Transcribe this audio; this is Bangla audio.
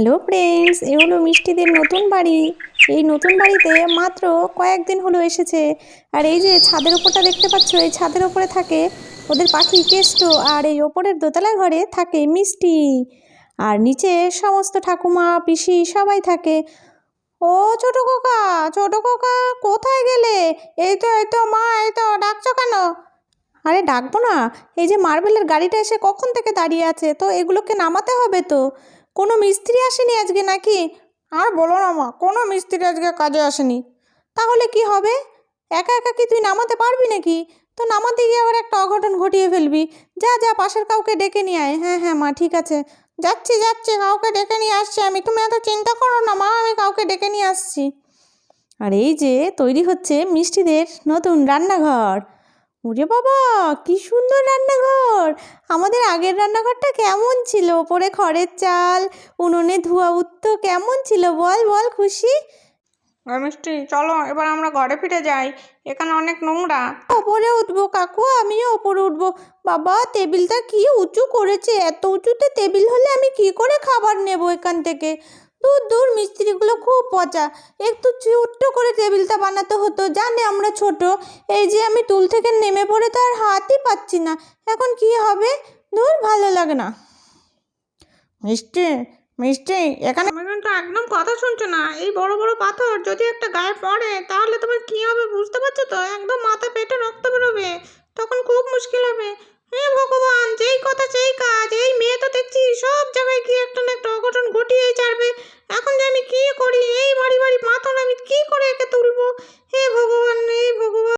হ্যালো ফ্রেন্ডস, এ হলো মিষ্টিদের নতুন বাড়ি। এই নতুন বাড়িতে মাত্র কয়েকদিন হলো এসেছে। আর এই যে ছাদের ওপরটা দেখতে পাচ্ছ, এই ছাদের ওপরে থাকে ওদের পাখি কেষ্ট। আর এই ওপরের দোতলা ঘরে থাকে মিষ্টি। আর নিচে সমস্ত ঠাকুমা পিসি সবাই থাকে। ও ছোট খোকা, ছোট খোকা, কোথায় গেলে? এই তো মা, এই তো, ডাকছো কেন? আরে ডাকবো না, এই যে মার্বেলের গাড়িটা এসে কখন থেকে দাঁড়িয়ে আছে, তো এগুলোকে নামাতে হবে তো। কোনো মিস্ত্রি আসেনি আজকে নাকি? আর বলো না মা, কোনো মিস্ত্রি আজকে কাজে আসেনি। তাহলে কি হবে? একা একা কি তুই নামাতে পারবি নাকি? তো নামাতে গিয়ে আবার একটা অঘটন ঘটিয়ে ফেলবি। যা যা, পাশের কাউকে ডেকে নিয়ে আয়। হ্যাঁ হ্যাঁ মা, ঠিক আছে, যাচ্ছি যাচ্ছি, কাউকে ডেকে নিয়ে আসছি আমি। তুমি এত চিন্তা করো না মা, আমি কাউকে ডেকে নিয়ে আসছি। আর এই যে তৈরি হচ্ছে মিষ্টিদের নতুন রান্নাঘর। ওরে বাবা, কি সুন্দর রান্নাঘর! আমাদের আগের রান্নাঘরটা কেমন ছিল? ওপরে খড়ের চাল, উনুনে ধোঁয়া উঠতো, কেমন ছিল বল বল খুশি? মিষ্টি, চলো এবার আমরা ঘরে ফিরে যাই, এখানে অনেক নোংরা। ওপরে উঠবো কাকু, আমিও ওপরে উঠবো। বাবা, টেবিলটা কি উঁচু করেছে! এত উঁচুতে টেবিল হলে আমি কি করে খাবার নেব এখান থেকে? দূর দূর, মিস্ত্রিগুলো খুব পচা। একটু ছোট্ট করে টেবিলটা বানাতে হতো, জানে আমরা ছোট। এই যে আমি টুল থেকে নেমে পড়ে তো আর হাতই পাচ্ছি না। এখন কি হবে? দূর, ভালো লাগে না। মিষ্টি, মিষ্টি, এখানে তুমি কিন্তু একদম কথা শুনছো না। এই বড় বড় পাথর যদি একটা গায়ে পড়ে তাহলে তোমার কি হবে বুঝতে পারছো তো? একদম মাথা পেটে রক্ত বেরোবে।